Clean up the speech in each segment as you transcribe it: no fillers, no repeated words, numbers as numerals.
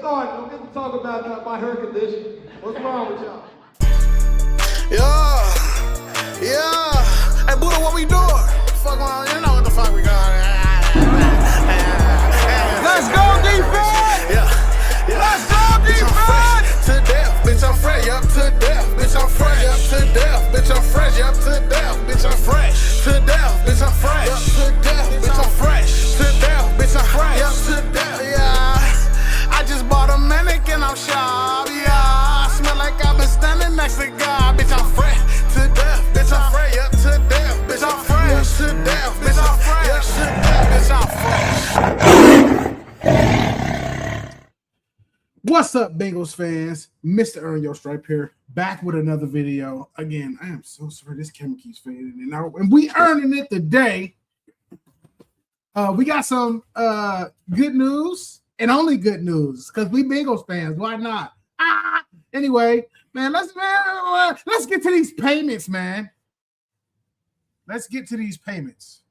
start. Don't get to talk about my hair condition. What's wrong with y'all? Yeah. Hey, Buddha, what we doing? Fuck on, you know what the fuck we going. Let's go, defense! Yeah. Let's go, defense! To death, bitch, I'm fresh, yup, to death. Bitch, I'm fresh, yup, to death. Bitch, I'm fresh, yup, to death. Bitch, I'm fresh, to death. Bitch, I'm fresh, yup, to death. Bitch, I'm fresh, to death. Bitch, I'm fresh, yup, to death. Yeah. I just bought a mannequin, I'm sharp, yeah. I smell like I've been standing next to God. Bitch, I'm fresh to death. Bitch, I'm fresh, yup, to death. Bitch, I'm fresh to death. Bitch, I'm fresh, yup, to death. Bitch, I'm fresh. What's up, Bengals fans? Mr. Earn Your Stripe here, back with another video. Again, I am so sorry this camera keeps fading in and out, and we earning it today. We got some good news. And only good news, because we Bengals fans. Why not? Anyway, man, let's get to these payments, man. Let's get to these payments.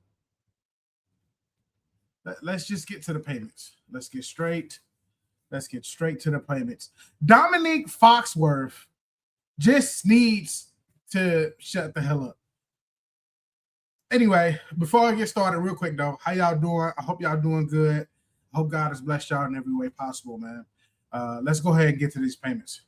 Let's just get to the payments. Let's get straight to the payments. Dominique Foxworth just needs to shut the hell up. Anyway, before I get started, real quick though, how y'all doing? I hope y'all doing good. Hope God has blessed y'all in every way possible, man. Let's go ahead and get to these payments.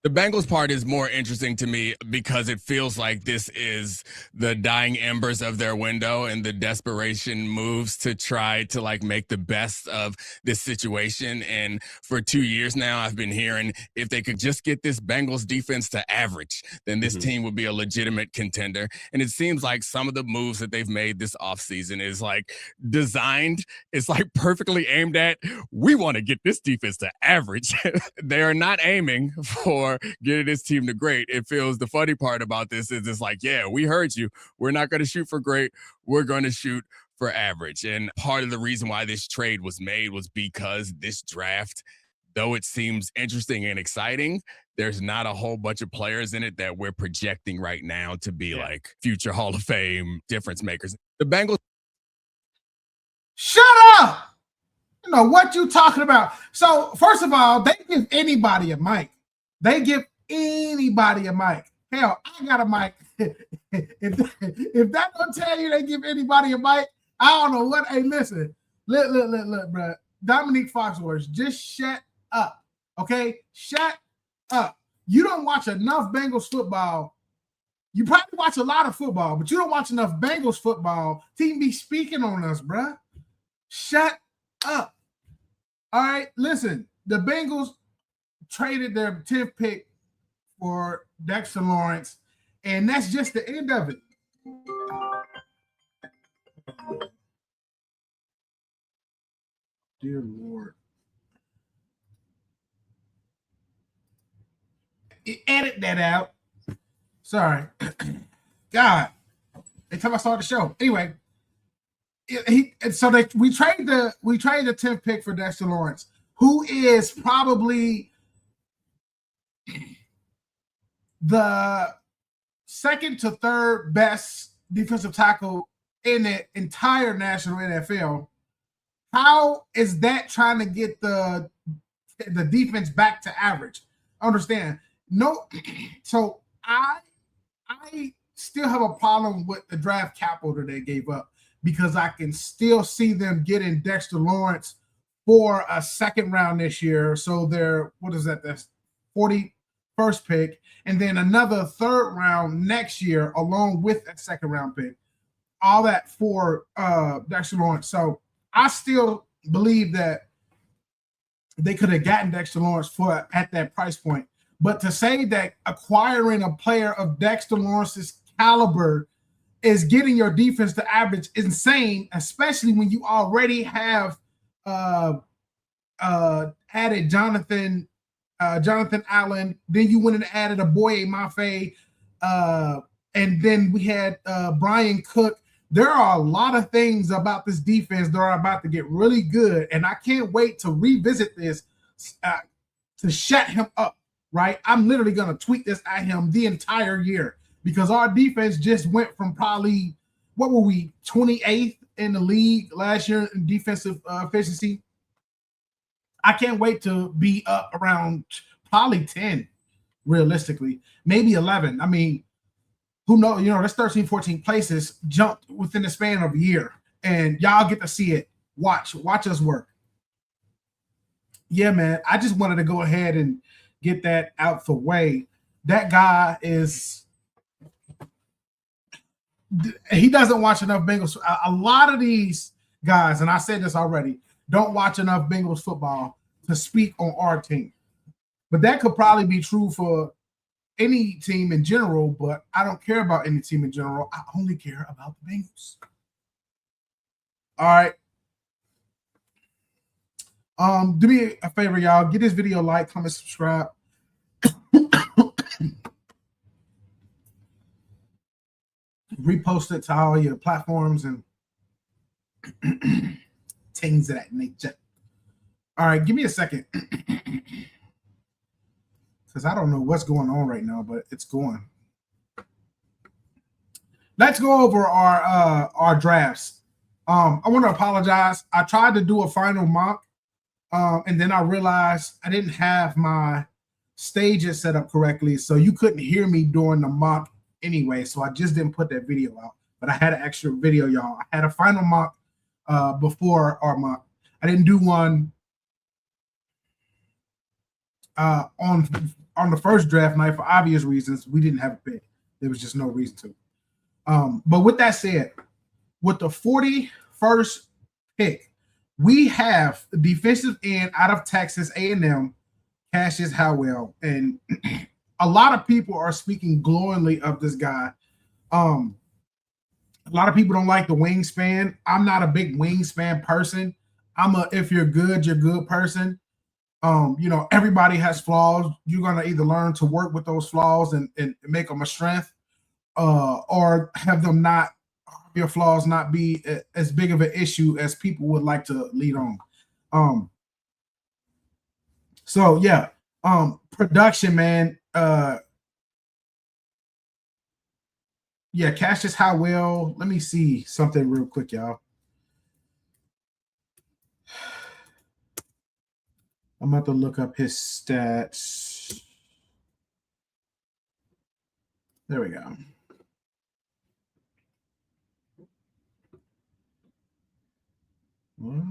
The Bengals part is more interesting to me because it feels like this is the dying embers of their window and the desperation moves to try to like make the best of this situation. And for 2 years now, I've been hearing if they could just get this Bengals defense to average, then this team would be a legitimate contender. And it seems like some of the moves that they've made this offseason is like designed, it's like perfectly aimed at, we want to get this defense to average. They are not aiming for getting this team to great. It feels the funny part about this is it's like, yeah, we heard you. We're not going to shoot for great. We're going to shoot for average. And part of the reason why this trade was made was because this draft, though it seems interesting and exciting, there's not a whole bunch of players in it that we're projecting right now to be like future Hall of Fame difference makers. The Bengals. Shut up! You know what you talking about. So first of all, they give anybody a mic. They give anybody a mic. Hell, I got a mic. if that don't tell you they give anybody a mic, I don't know what. Hey, listen, look, bro. Dominique Foxworth, just shut up, okay? Shut up. You don't watch enough Bengals football. You probably watch a lot of football, but you don't watch enough Bengals football to even be speaking on us, bro. Shut up. All right, listen, the Bengals traded their 10th pick for Dexter Lawrence, and that's just the end of it. Dear Lord. Edit that out. Sorry. God. Every time I start the show. Anyway, we trade the 10th pick for Dexter Lawrence, who is probably the second to third best defensive tackle in the entire national NFL. How is that trying to get the defense back to average? Understand? No. So I still have a problem with the draft capital that they gave up, because I can still see them getting Dexter Lawrence for a second round this year. So they're, what is that? That's 41st pick, and then another third round next year along with that second round pick. All that for Dexter Lawrence. So I still believe that they could have gotten Dexter Lawrence for at that price point. But to say that acquiring a player of Dexter Lawrence's caliber is getting your defense to average is insane, especially when you already have added Jonathan Allen. Then you went and added a Boye Mafe, and then we had Brian Cook. There are a lot of things about this defense that are about to get really good, and I can't wait to revisit this to shut him up, right? I'm literally going to tweet this at him the entire year, because our defense just went from probably, what were we, 28th in the league last year in defensive efficiency, I can't wait to be up around probably 10, realistically, maybe 11. I mean, who knows? You know, that's 13, 14 places jumped within the span of a year, and y'all get to see it. Watch us work. Yeah, man. I just wanted to go ahead and get that out the way. That guy he doesn't watch enough Bengals. A lot of these guys, and I said this already, don't watch enough Bengals football to speak on our team. But that could probably be true for any team in general, but I don't care about any team in general. I only care about the Bengals. All right. Do me a favor, y'all. Get this video a like, comment, subscribe. Repost it to all your platforms and things of that nature. All right, give me a second. Because I don't know what's going on right now, but it's going. Let's go over our drafts. I want to apologize. I tried to do a final mock, and then I realized I didn't have my stages set up correctly, so you couldn't hear me during the mock anyway, so I just didn't put that video out. But I had an extra video, y'all. I had a final mock before our mock. I didn't do one on the first draft night for obvious reasons. We didn't have a pick. There was just no reason to. But with that said, with the 41st pick, we have the defensive end out of Texas A&M, Cassius Howell, and a lot of people are speaking glowingly of this guy. A lot of people don't like the wingspan. I'm not a big wingspan person. I'm a if you're good person. You know, everybody has flaws. You're gonna either learn to work with those flaws and make them a strength, or have them not, your flaws not be as big of an issue as people would like to lead on. So yeah, production, man. Yeah, Cassius Howell. Let me see something real quick, y'all. I'm about to look up his stats. There we go. What?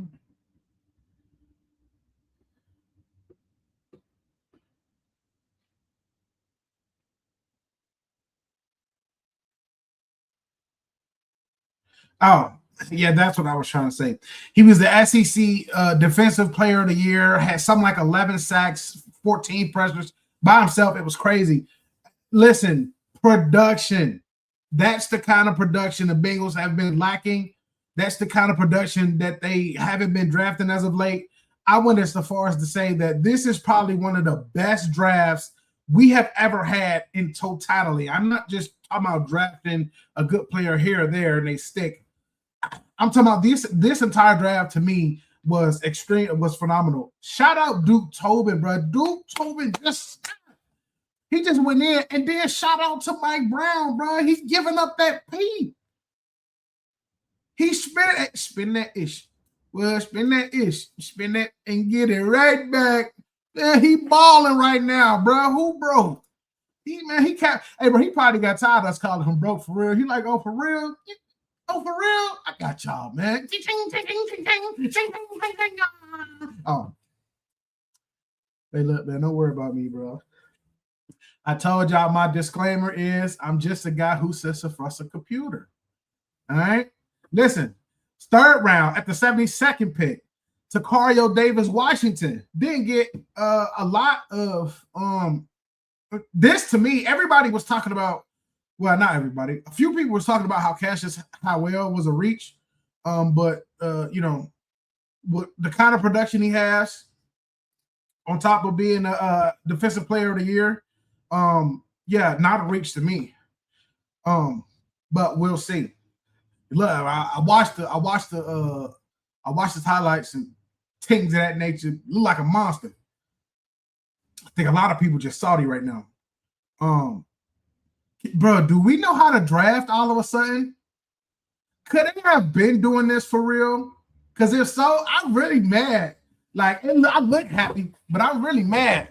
Oh, yeah, that's what I was trying to say. He was the SEC Defensive Player of the Year, had something like 11 sacks, 14 pressures by himself. It was crazy. Listen, production. That's the kind of production the Bengals have been lacking. That's the kind of production that they haven't been drafting as of late. I went as far as to say that this is probably one of the best drafts we have ever had in totality. I'm not just talking about drafting a good player here or there and they stick. I'm talking about this entire draft to me was extreme, was phenomenal. Shout out Duke Tobin, bro. Duke Tobin just went in, and then shout out to Mike Brown, bro. He's giving up that P. He spin that ish. Well, spin that and get it right back. Yeah, he balling right now, bro. Who broke? He can't. Hey, bro, he probably got tired of us calling him broke for real. He like, oh, for real? Oh, for real? I got y'all, man. Oh. Hey, look, man, don't worry about me, bro. I told y'all my disclaimer is I'm just a guy who sits across a computer. All right? Listen, third round at the 72nd pick, Takario Davis, Washington. Didn't get a lot of this to me. Everybody was talking about, well, not everybody. A few people was talking about how Cassius Howell was a reach. But you know, with the kind of production he has, on top of being a defensive player of the year, yeah, not a reach to me. But we'll see. Look, I watched the highlights and things of that nature. Look like a monster. I think a lot of people just salty right now. Bro, do we know how to draft all of a sudden? Could they have been doing this for real? Because if so, I'm really mad Like I look happy, but I'm really mad.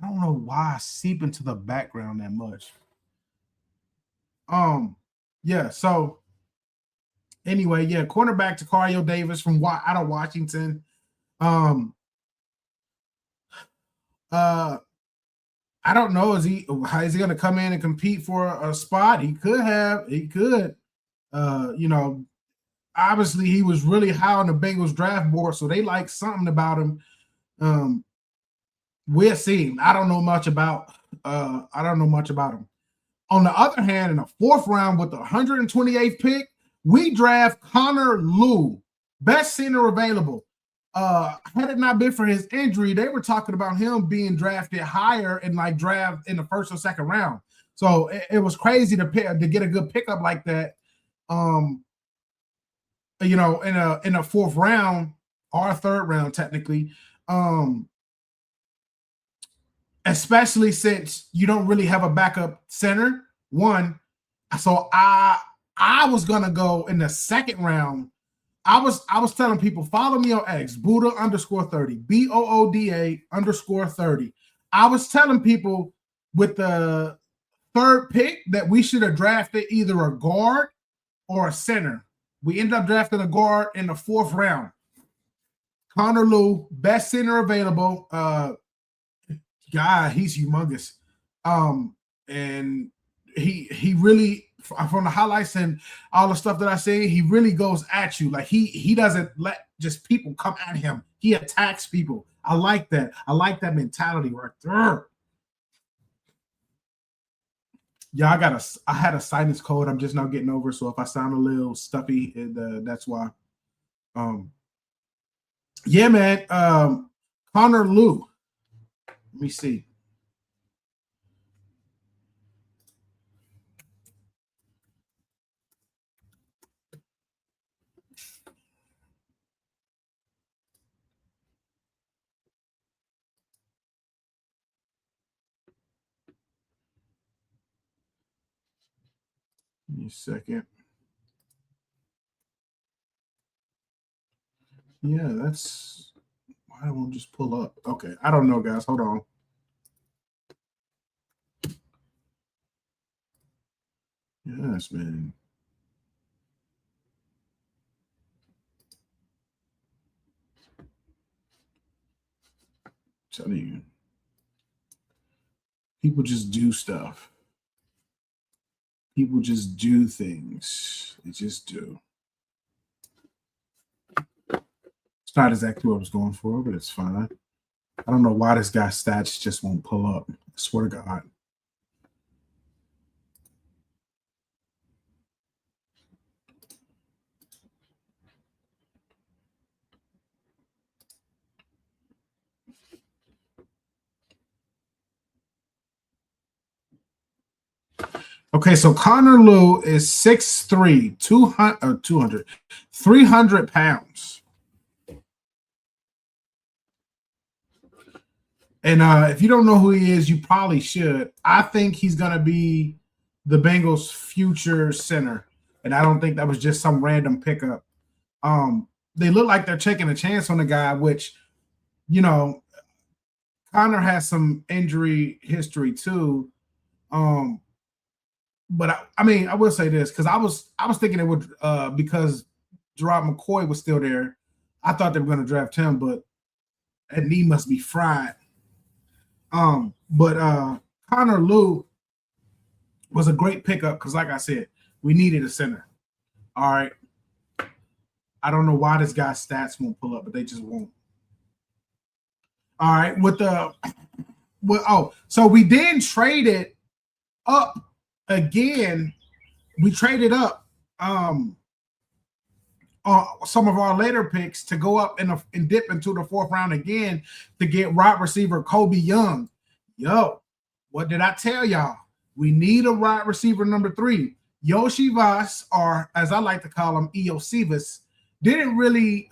I don't know why I seep into the background that much. Yeah. So anyway, yeah, cornerback Tacario Davis from out of Washington. I don't know. Is he going to come in and compete for a spot? He could have. He could. You know, obviously he was really high on the Bengals draft board, so they like something about him. We'll see. I don't know much about him. On the other hand, in the 4th round with the 128th pick, we draft Connor Lew, best center available. Had it not been for his injury, they were talking about him being drafted higher in like draft in the 1st or 2nd round. So it was crazy to get a good pickup like that. You know, in a 4th round or 3rd round technically. Especially since you don't really have a backup center. One, so I was gonna go in the 2nd round. I was telling people, follow me on X, Buddha_30, BOODA_30. I was telling people with the 3rd pick that we should have drafted either a guard or a center. We ended up drafting a guard in the 4th round. Connor Lew, best center available. God, he's humongous. And he really, from the highlights and all the stuff that I say, he really goes at you. Like he doesn't let just people come at him. He attacks people. I like that. I like that mentality right there. Yeah, I had a sinus cold. I'm just now getting over. So if I sound a little stuffy, that's why. Yeah, man. Connor Lew. Let me see. Give me a second. Yeah, that's why I won't just pull up. Okay, I don't know, guys. Hold on. Yes, man. I'm telling you, people just do stuff. People just do things. They just do. It's not exactly what I was going for, but it's fine. I don't know why this guy's stats just won't pull up. I swear to God. Okay, so Connor Lew is 6'3", 300 pounds. And if you don't know who he is, you probably should. I think he's going to be the Bengals' future center. And I don't think that was just some random pickup. They look like they're taking a chance on the guy, which, you know, Connor has some injury history too. But I mean, I will say this because I was thinking it would because Gerard McCoy was still there. I thought they were going to draft him, but that knee must be fried. But Connor Lew was a great pickup because, like I said, we needed a center. All right. I don't know why this guy's stats won't pull up, but they just won't. All right. So we then traded up again. We traded up some of our later picks to go up and dip into the 4th round again to get wide receiver Kobe Young. Yo, what did I tell y'all? We need a wide receiver number 3. Yoshi Voss, or as I like to call him, Eosivas, didn't really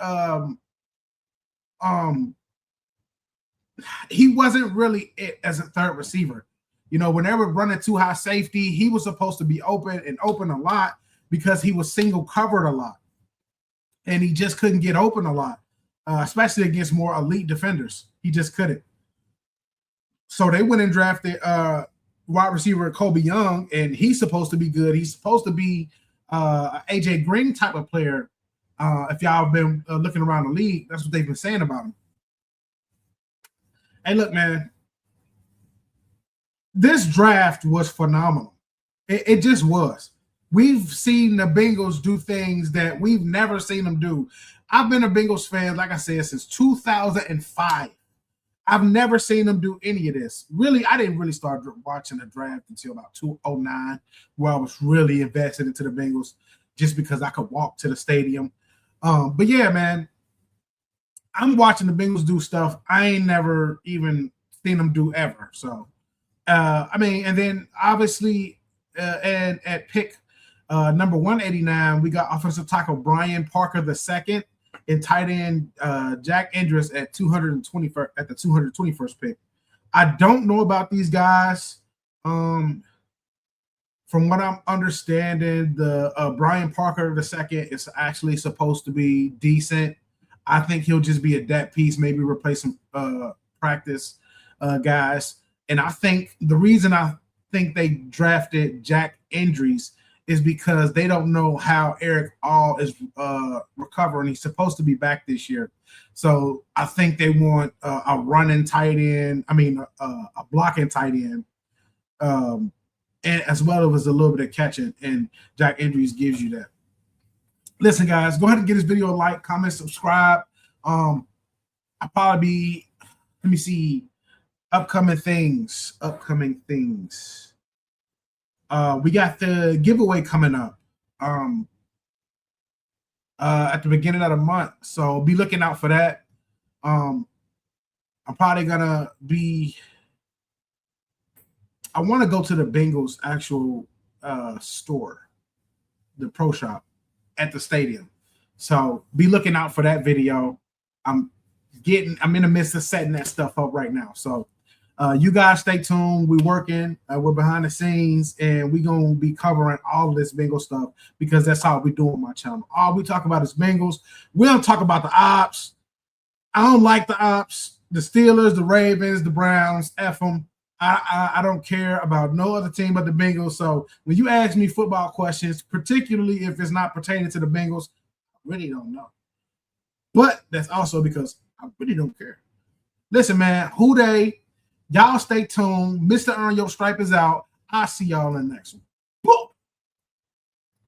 he wasn't really it as a 3rd receiver. You know, whenever running too high safety, he was supposed to be open a lot. because he was single covered a lot, and he just couldn't get open a lot, especially against more elite defenders. He just couldn't. So they went and drafted wide receiver Kobe Young, and he's supposed to be good. He's supposed to be AJ Green type of player. If y'all have been looking around the league, that's what they've been saying about him. Hey, look, man, this draft was phenomenal. It just was. We've seen the Bengals do things that we've never seen them do. I've been a Bengals fan, like I said, since 2005. I've never seen them do any of this. Really, I didn't really start watching the draft until about 2009, where I was really invested into the Bengals just because I could walk to the stadium. But yeah, man, I'm watching the Bengals do stuff I ain't never even seen them do ever. So, I mean, and then obviously and at pick number 189, we got offensive tackle Brian Parker II and tight end Jack Andrews at 221st at the 221st pick. I don't know about these guys. From what I'm understanding, the Brian Parker II is actually supposed to be decent. I think he'll just be a depth piece, maybe replace some practice guys. And I think the reason I think they drafted Jack Andrews is because they don't know how Eric All is recovering. He's supposed to be back this year. So I think they want a running tight end, a blocking tight end, and as well as a little bit of catching, and Jack Andrews gives you that. Listen, guys, go ahead and give this video a like, comment, subscribe. I'll probably be, let me see, upcoming things. We got the giveaway coming up at the beginning of the month, so be looking out for that. I'm probably gonna be, I want to go to the Bengals actual store, the pro shop at the stadium, so be looking out for that video. I'm in the midst of setting that stuff up right now, so you guys stay tuned. We're working, we're behind the scenes, and we're going to be covering all of this Bengals stuff because that's how we do on my channel. All we talk about is Bengals. We don't talk about the ops. I don't like the ops, the Steelers, the Ravens, the Browns, F them. I don't care about no other team but the Bengals. So when you ask me football questions, particularly if it's not pertaining to the Bengals, I really don't know. But that's also because I really don't care. Listen, man, who they? Y'all stay tuned. Mr. Earn Your Stripe is out. I'll see y'all in the next one.